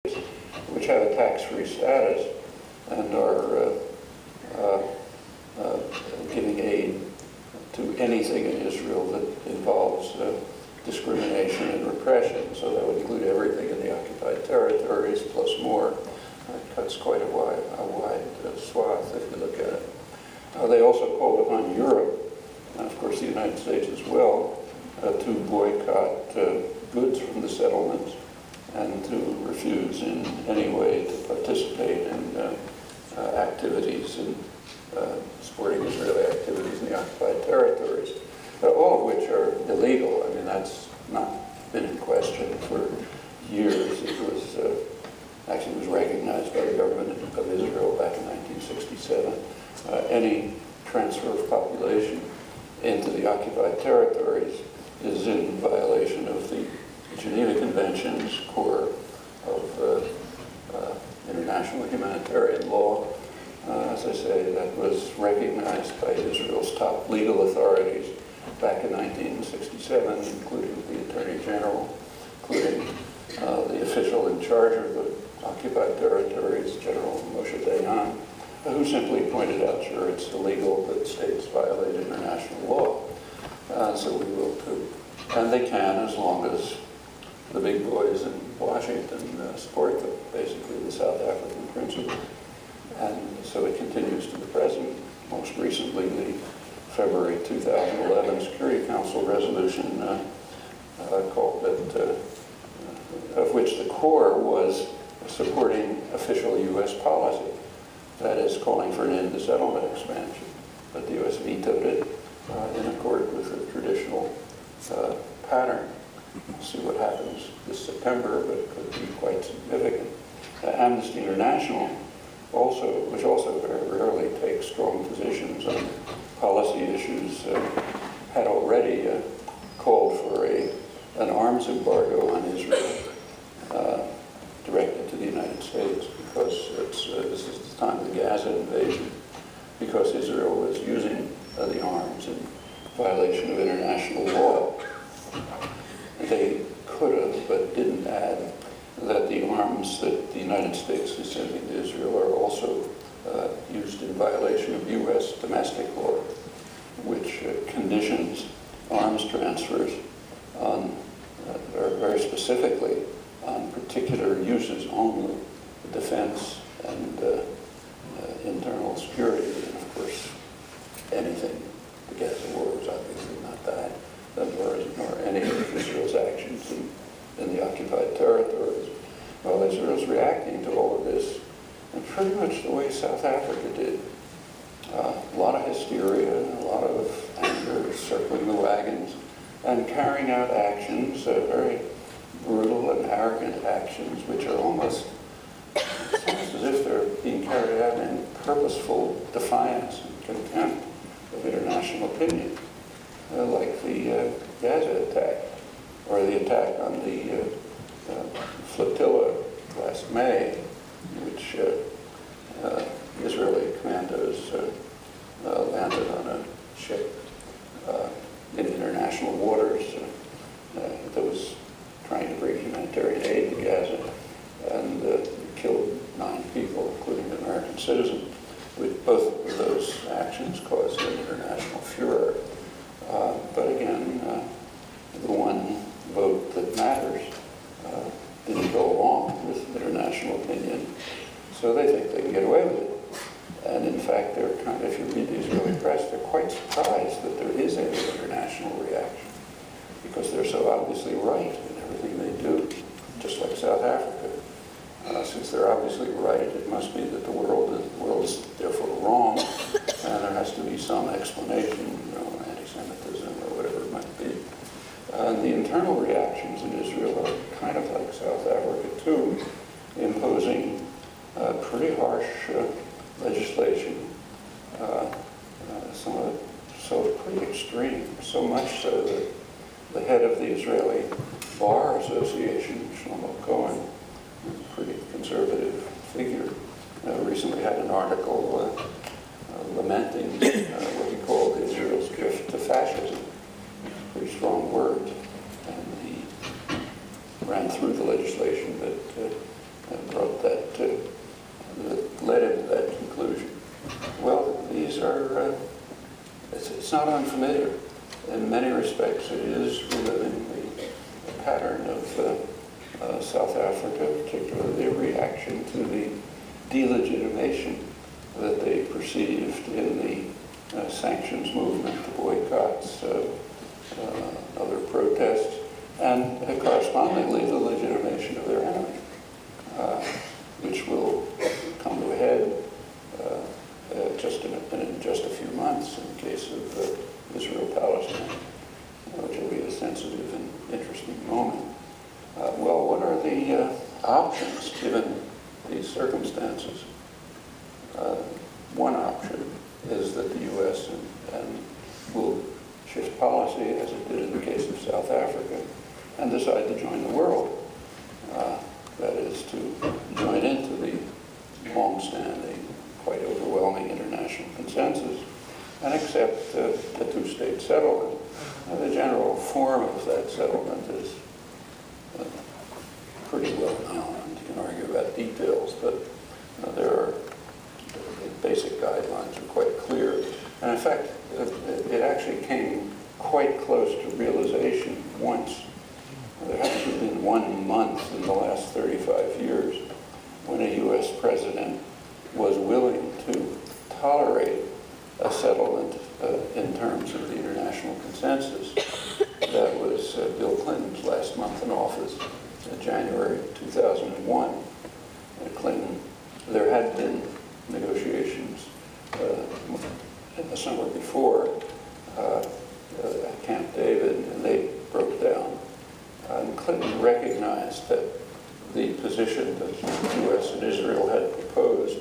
which have a tax-free status and are giving aid to anything in Israel that involves discrimination and repression. So that would include everything in the occupied territories plus more. It cuts quite a wide swath if you look at it. They also called upon Europe, and of course the United States as well, to boycott goods from the settlements and to refuse in any way to participate in activities and supporting Israeli activities in the occupied territories, all of which are illegal. I mean, that's not been in question for years. It was actually was recognized by the government of Israel back in 1967. Any transfer of population into the occupied territories is in violation of the Geneva Convention's core of international humanitarian law. As I say, that was recognized by Israel's top legal authorities back in 1967, including the Attorney General, including the official in charge of the occupied territories, General Moshe Dayan, who simply pointed out, sure, it's illegal that states violate international law. So we will too. And they can, as long as the big boys in Washington support them, basically the South African principle. And so it continues to the present. Most recently, the February 2011 Security Council resolution called it, of which the core was supporting official U.S. policy, that is, calling for an end to settlement expansion. But the U.S. vetoed it in accord with the traditional pattern. We'll see what happens this September, but it could be quite significant. Amnesty International, which also very rarely takes strong positions on policy issues, had already called for an arms embargo on Israel directed to the United States, because this is the time of the Gaza invasion, because Israel was using the arms in violation of international law. They could have, but didn't add that the arms that the United States is sending to Israel are also used in violation of U.S. domestic law, which conditions arms transfers on, very specifically, on particular uses only, defense and internal security, and of course anything. The Gaza war was obviously not that, nor any of Israel's actions in the occupied territories. Well, Israel's reacting to all of this in pretty much the way South Africa did. A lot of hysteria, a lot of anger, circling the wagons, and carrying out actions, very brutal and arrogant actions, which are almost as if they're being carried out in purposeful defiance and contempt of international opinion, like the Gaza attack, or the attack on the flotilla last May, which Israeli commandos landed on a ship in international waters that was trying to bring humanitarian aid to Gaza, and killed 9 people, including an American citizen. With both of those actions caused an international furor. But again, the one vote that matters didn't go along with international opinion, so they think they can get away with it. And in fact, they're if you read the Israeli press, they're quite surprised that there is any international reaction, because they're so obviously right in everything they do, just like South Africa. Since they're obviously right, it must be that the world is therefore wrong, and there has to be some explanation, anti-Semitism or whatever it might be. And the internal reactions in Israel are kind of like South Africa too, imposing pretty harsh legislation, some of it so pretty extreme, so much so that the head of the Israeli Bar Association, Shlomo Cohen, a pretty conservative figure, recently had an article lamenting what he called Israel's drift to fascism. Pretty strong words. And he ran through the legislation that it's not unfamiliar. In many respects, it is reliving the pattern of South Africa, particularly the reaction to the delegitimation that they perceived in the sanctions movement, the boycotts, other protests, and correspondingly the legitimation of their enemy, which will come to a head in just a few months in the case of Israel-Palestine, which will be a sensitive and interesting moment. Well, what are the options given these circumstances? One option is that the U.S. and will shift policy, as it did in the case of South Africa, and decide to join the world. That is, to join into the long-standing, quite overwhelming international consensus and accept a two-state settlement. The general form of that settlement is pretty well known. You can argue about details, but the basic guidelines are quite clear. And in fact, it actually came quite close to realization once. There hasn't been 1 month in the last 35 years when a U.S. president was willing to tolerate a settlement in terms of the international consensus. That was Bill Clinton's last month in office, in January 2001. Clinton, there had been negotiations in the summer before at Camp David, and they broke down. And Clinton recognized that the position that the U.S. and Israel had proposed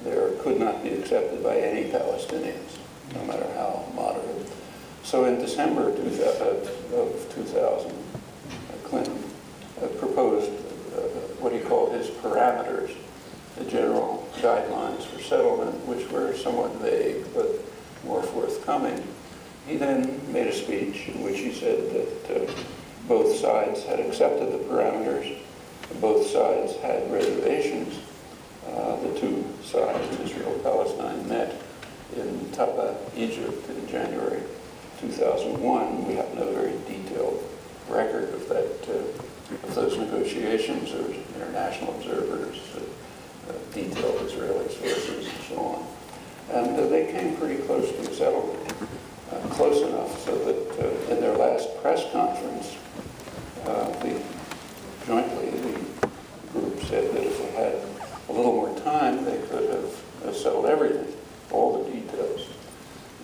there could not be accepted by any Palestinians, no matter how moderate. So in December of 2000, Clinton proposed what he called his parameters, the general guidelines for settlement, which were somewhat vague but more forthcoming. He then made a speech in which he said that both sides had accepted the parameters, both sides had reservations. The two sides, Israel-Palestine, met in Taba, Egypt in January 2001. We have no very detailed record of those negotiations. There was international observers, detailed Israeli sources, and so on. And they came pretty close to a settlement, close enough so that in their last press conference, jointly the group said that if they had a little more time, they could have settled everything, all the details.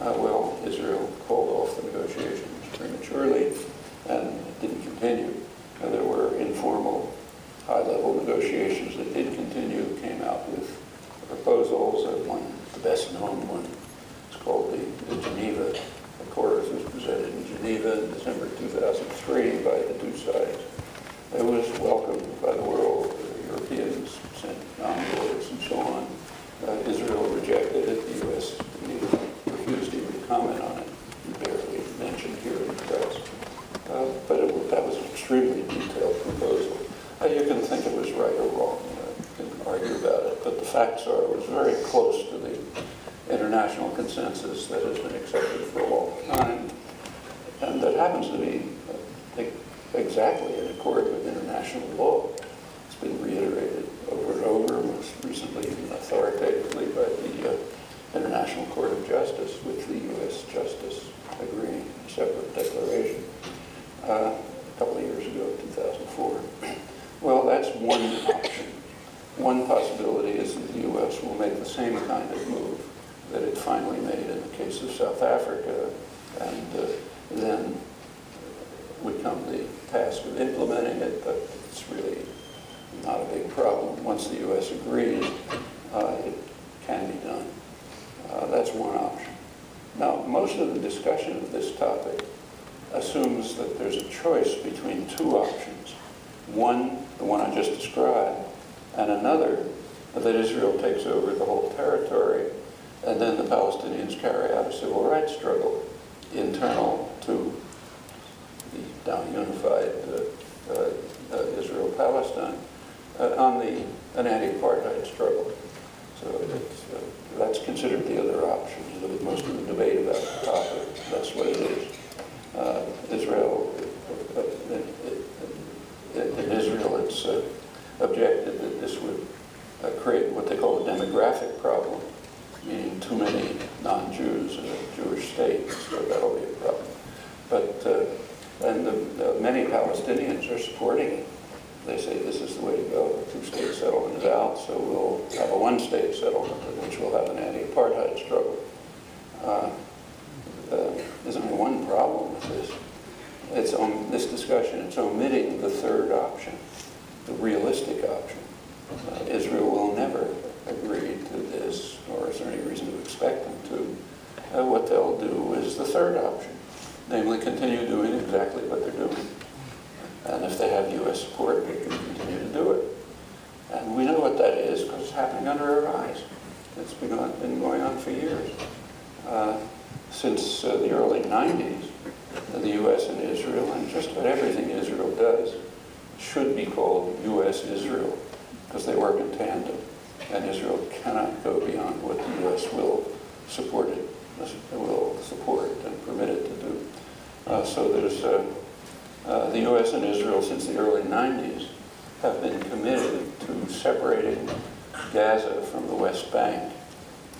Well, Israel called off the negotiations prematurely and didn't continue. There were informal, high-level negotiations that did continue, came out with proposals. One, the best-known one, is called the Geneva Accords, was presented in Geneva in December 2003 by the two sides. It was welcomed by the world. The Europeans sent envoys and so on. Israel rejected it. The U.S. refused to even comment on it. Barely mentioned here in the press. But that was an extremely detailed proposal. You can think it was right or wrong. You can argue about it. But the facts are it was very close to the international consensus that has been accepted for a long time. And that happens to be exactly in accord with international law. It's been reiterated over and over, most recently even authoritatively by the International Court of Justice, with the U.S. Justice agreeing a separate declaration a couple of years ago, 2004. Well, that's one option. One possibility is that the U.S. will make the same kind of move that it finally made in the case of South Africa, and then would come the task of implementing it, but it's really not a big problem. Once the U.S. agrees, it can be done. That's one option. Now, most of the discussion of this topic assumes that there's a choice between two options. One, the one I just described, and another, that Israel takes over the whole territory, and then the Palestinians carry out a civil rights struggle internal to the now unified Israel-Palestine on an anti-apartheid struggle. So that's considered the other option. Most of the debate about the topic, that's what it is. Israel, in Israel, it's objected that this would create what they call a demographic problem, meaning too many non-Jews in a Jewish state, so that'll be a problem. But, and many Palestinians are supporting it. They say this is the way to go. The two-state settlement is out, so we'll have a one-state settlement, which will have an anti-apartheid struggle. There's only one problem with this. It's on this discussion, it's omitting the third option, the realistic option. Israel will never agree to this, nor is there any reason to expect them to. What they'll do is the third option, namely continue doing exactly what they're doing. And if they have U.S. support, they can continue to do it. And we know what that is because it's happening under our eyes. It's been going on for years. Since the early 90s, the U.S. and Israel, and just about everything Israel does, should be called U.S.-Israel, because they work in tandem. And Israel cannot go beyond what the U.S. will support and permit it to do. So there's the U.S. and Israel, since the early 90s, have been committed to separating Gaza from the West Bank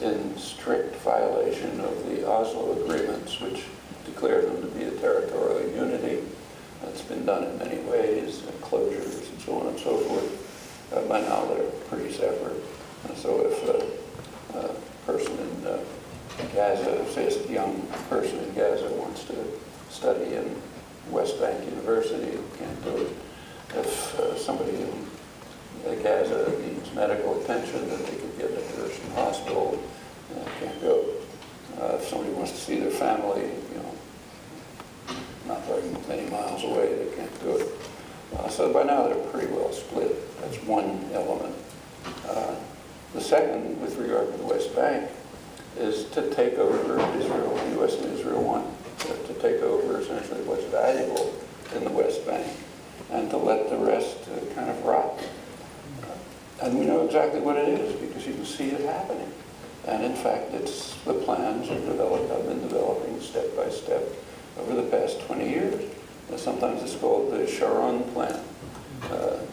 in strict violation of the Oslo agreements, which declare them to be a territorial unity. That's been done in many ways, closures and so on and so forth. By now they're pretty separate. So if a person in Gaza, say a young person in Gaza wants to study in West Bank University, can't do it. If somebody in Gaza needs medical attention that they could get at a Jerusalem hospital, can't go. If somebody wants to see their family, not very many miles away, they can't do it. So by now they're pretty well split. That's one element. The second, with regard to the West Bank, is to take over Israel. The U.S. and Israel want to take over essentially what's valuable in the West Bank and to let the rest kind of rot. And we know exactly what it is because you can see it happening. And in fact, the plans are developed, have been developing step by step over the past 20 years. Sometimes it's called the Sharon Plan,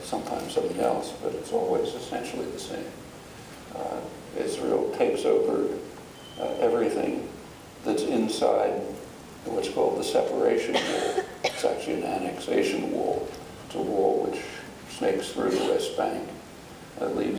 sometimes something else, but it's always essentially the same. Israel takes over everything that's inside what's called the separation wall. It's actually an annexation wall. It's a wall which snakes through the West Bank, leaves